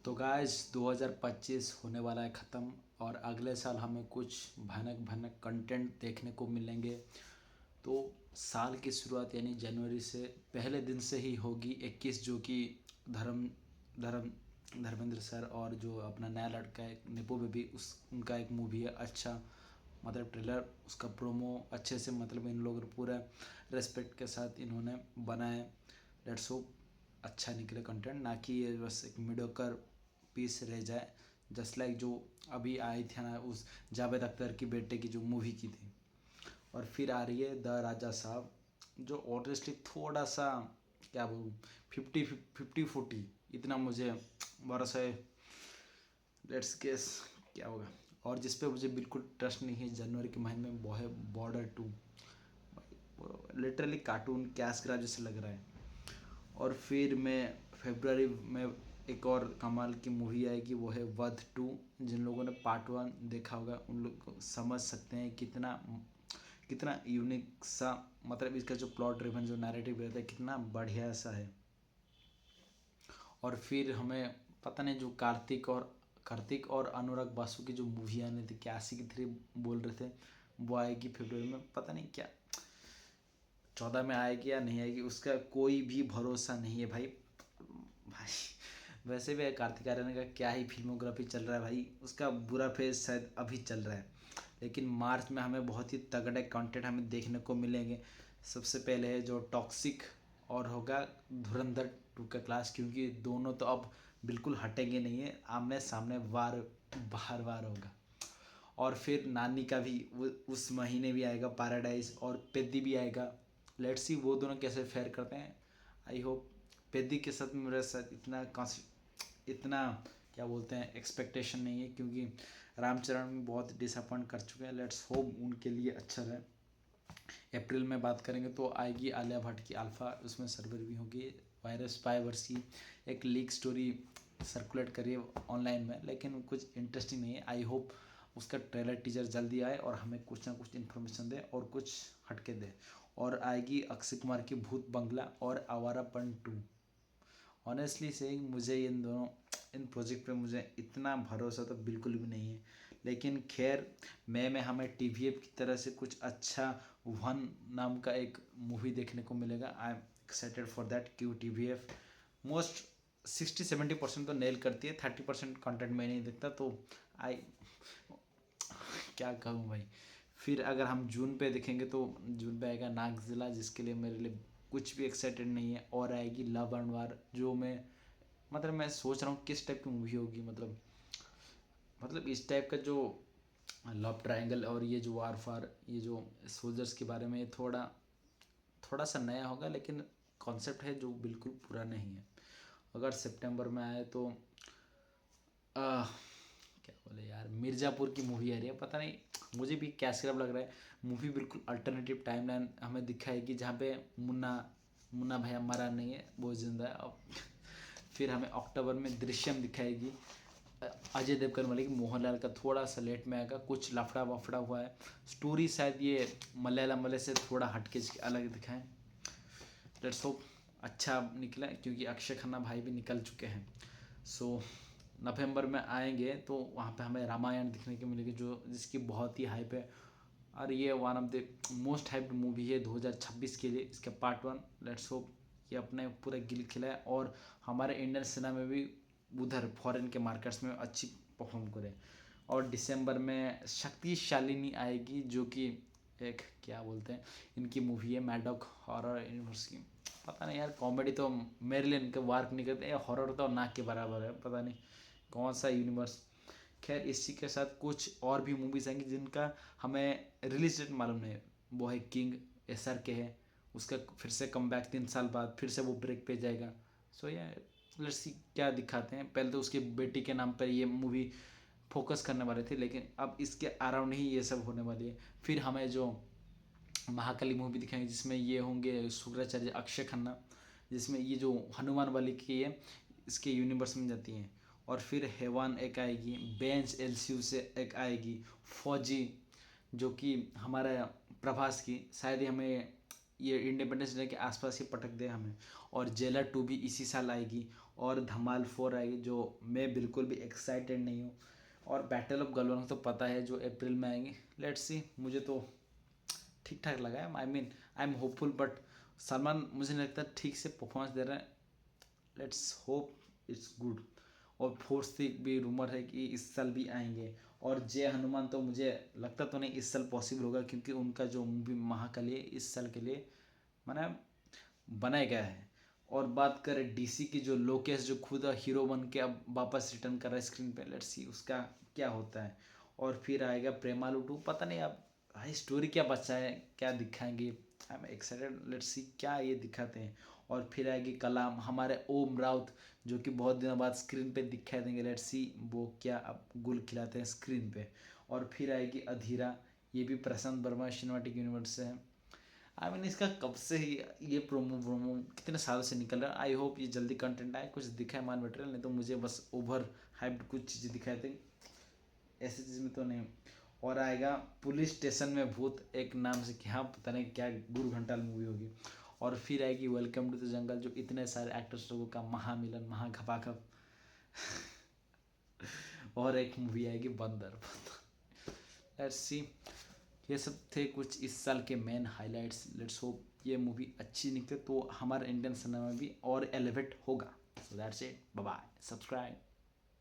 तो गाइस 2025 होने वाला है ख़त्म और अगले साल हमें कुछ भयानक भयानक कंटेंट देखने को मिलेंगे। तो साल की शुरुआत यानी जनवरी से पहले दिन से ही होगी 21, जो कि धर्म धर्म धर्मेंद्र सर और जो अपना नया लड़का है निपो बेबी उस उनका एक मूवी है। अच्छा मतलब ट्रेलर उसका प्रोमो अच्छे से मतलब इन लोगों ने पूरा रेस्पेक्ट के साथ इन्होंने बनाया। लेट्स होप अच्छा निकले कंटेंट, ना कि ये बस एक मीडियोकर पीस रह जाए। जस्ट लाइक जो अभी आई थी ना उस जावेद अख्तर की बेटे की जो मूवी की थी, और फिर आ रही है द राजा साहब, जो ऑनेस्टली थोड़ा सा क्या बोलूँ 50-50 इतना मुझे भरोसा है। लेट्स गेस क्या होगा। और जिस पे मुझे बिल्कुल ट्रस्ट नहीं है जनवरी के महीने में वो है border 2। Literally cartoon cash graph जैसे लग रहा है। और फिर मैं फरवरी में एक और कमाल की मूवी आएगी, वो है वध 2। जिन लोगों ने पार्ट 1 देखा होगा उन लोग को समझ सकते हैं कितना कितना यूनिक सा, मतलब इसका जो प्लॉट ड्रिवन जो नैरेटिव रहता है कितना बढ़िया सा है। और फिर हमें पता नहीं जो कार्तिक और अनुराग बासु की जो मूवी आने थी क्या आशिकी 3 बोल रहे थे, वो आएगी फरवरी में। पता नहीं क्या 14 में आएगी या नहीं आएगी, उसका कोई भी भरोसा नहीं है भाई। वैसे भी कार्तिक आर्यन का क्या ही फिल्मोग्राफी चल रहा है भाई, उसका बुरा फेज शायद अभी चल रहा है। लेकिन मार्च में हमें बहुत ही तगड़े कंटेंट हमें देखने को मिलेंगे। सबसे पहले है जो टॉक्सिक, और होगा धुरंधर 2 का क्लास, क्योंकि दोनों तो अब बिल्कुल हटेंगे नहीं है, आमने सामने वार बार बार होगा। और फिर नानी का भी उस महीने भी आएगा पैराडाइज, और पेद्दी भी आएगा। लेट्स सी वो दोनों कैसे फेयर करते हैं। आई होप पेद्दी के साथ मेरे साथ इतना क्या बोलते हैं एक्सपेक्टेशन नहीं है, क्योंकि रामचरण में बहुत डिसअपॉइंट कर चुके हैं। लेट्स होप उनके लिए अच्छा रहे। अप्रैल में बात करेंगे तो आएगी आलिया भट्ट की अल्फ़ा, उसमें सर्वर भी होगी। वायरस पाइवर्सी एक लीक स्टोरी सर्कुलेट करिए ऑनलाइन में, लेकिन कुछ इंटरेस्टिंग नहीं है। आई होप उसका ट्रेलर टीजर जल्दी आए और हमें कुछ ना कुछ इन्फॉर्मेशन दे और कुछ हटके दे। और आएगी अक्षय कुमार की भूत बंगला और आवारापन 2। ऑनेस्टली सेइंग मुझे इन प्रोजेक्ट पे मुझे इतना भरोसा तो बिल्कुल भी नहीं है। लेकिन खैर मई में हमें टीवीएफ की तरह से कुछ अच्छा वन नाम का एक मूवी देखने को मिलेगा। I am excited for that, क्यों टीवीएफ मोस्ट 60-70% तो नेल करती है, 30% कंटेंट में नहीं देखता। तो आई क्या कहूँ भाई। फिर अगर हम जून पे देखेंगे तो जून पे आएगा नागजिला, जिसके लिए मेरे लिए कुछ भी एक्साइटेड नहीं है। और आएगी लव एंड वार, जो मैं सोच रहा हूँ किस टाइप की मूवी होगी। मतलब इस टाइप का जो लव ट्रायंगल और ये जो वार फार ये जो सोल्जर्स के बारे में, ये थोड़ा थोड़ा सा नया होगा, लेकिन कॉन्सेप्ट है जो बिल्कुल पूरा नहीं है। अगर सितंबर में आए तो क्या बोले यार, मिर्ज़ापुर की मूवी आ रही है। पता नहीं मुझे भी क्या सिर्फ लग रहा है, मूवी बिल्कुल अल्टरनेटिव टाइमलाइन हमें दिखाएगी, जहाँ पे मुन्ना मुन्ना भैया मरा नहीं है, वो जिंदा है अब। फिर हमें अक्टूबर में दृश्यम दिखाएगी, अजय देवगन वाली की। मोहनलाल का थोड़ा सा लेट में आएगा, कुछ लफड़ा वफड़ा हुआ है। स्टोरी शायद ये मलयालम वाले से थोड़ा हटके अलग दिखाएं। लेट्स होप अच्छा निकला, क्योंकि अक्षय खन्ना भाई भी निकल चुके हैं। सो नवंबर में आएंगे तो वहाँ पे हमें रामायण दिखने को मिलेगी, जो जिसकी बहुत ही हाइप है। और ये one of the most hyped movie है 2026 के लिए, इसका पार्ट 1। लेट्स होप ये अपने पूरे गिल खिलाए और हमारे इंडियन सिनेमा में भी उधर फॉरेन के मार्केट्स में अच्छी परफॉर्म करे। और दिसंबर में शक्तिशालिनी आएगी, जो कि एक क्या बोलते हैं इनकी मूवी है मैडॉक हॉरर यूनिवर्स की। पता नहीं यार, कॉमेडी तो मेरे लिए इनके वार्क नहीं करते, हॉरर तो नाक के बराबर है, पता नहीं कौन सा यूनिवर्स। खैर इसी के साथ कुछ और भी मूवीज़ आएंगी जिनका हमें रिलीज डेट मालूम नहीं है। वो है किंग, SR के है, उसका फिर से कम बैक 3 साल बाद फिर से वो ब्रेक पे जाएगा। सो या लेट्स सी क्या दिखाते हैं। पहले तो उसकी बेटी के नाम पर ये मूवी फोकस करने वाले थे, लेकिन अब इसके अराउंड ही ये सब होने वाली है। फिर हमें जो महाकाली मूवी दिखाएंगे, जिसमें ये होंगे शुक्राचार्य अक्षय खन्ना, जिसमें ये जो हनुमान वाली की है इसके यूनिवर्स में जाती हैं। और फिर हेवान एक आएगी, बेंच LCU से एक आएगी, फौजी जो कि हमारा प्रभास की, शायद ही हमें ये इंडिपेंडेंस डे के आसपास ही पटक दे हमें। और जेलर 2 भी इसी साल आएगी। और धमाल 4 आएगी जो मैं बिल्कुल भी एक्साइटेड नहीं हूँ। और बैटल ऑफ गलवान तो पता है जो अप्रैल में आएंगे। लेट्स सी, मुझे तो ठीक ठाक लगा है। I am hopeful, but Salman मुझे नहीं लगता ठीक से परफॉर्मेंस दे रहे हैं। Let's hope it's good. और फोर्स भी रूमर है कि इस साल भी आएंगे। और जय हनुमान तो मुझे लगता तो नहीं इस साल पॉसिबल होगा, क्योंकि उनका जो मूवी महाकाली है इस साल के लिए मैंने बनाया गया है। और बात करें डीसी की, जो लोकेश जो खुद हीरो बन के अब वापस रिटर्न कर रहा है स्क्रीन पे, लेट्स सी उसका क्या होता है। और फिर आएगा प्रेमालू 2, पता नहीं अब भाई स्टोरी क्या बचा है, क्या दिखाएंगे। I am excited, let's see क्या ये दिखाते हैं। और फिर आएगी कलाम, हमारे ओम राउत जो कि बहुत दिनों बाद स्क्रीन पे दिखाई देंगे। लेट्स सी वो क्या अब गुल खिलाते हैं स्क्रीन पे। और फिर आएगी अधीरा, ये भी प्रशांत वर्मा सिनेमैटिक यूनिवर्स से है। इसका कब से ही ये प्रोमो कितने सालों से निकल रहा है। आई होप ये जल्दी कंटेंट आए, कुछ दिखाए मान मटेरियल, नहीं तो मुझे बस ओवर हाइप्ड कुछ चीज़ें दिखाए थे, ऐसी चीज़ में तो नहीं। और आएगा पुलिस स्टेशन में भूत, एक नाम से क्या पता नहीं क्या गुरु घंटाल मूवी होगी। और फिर आएगी वेलकम टू द जंगल, जो इतने सारे एक्टर्स लोगों का महामिलन महाघपाघप। और एक मूवी आएगी बंदर। लेट्स सी, ये सब थे कुछ इस साल के मेन हाइलाइट्स। लेट्स होप ये मूवी अच्छी निकले तो हमारा इंडियन सिनेमा भी और एलिवेट होगा। So that's it, bye bye, subscribe.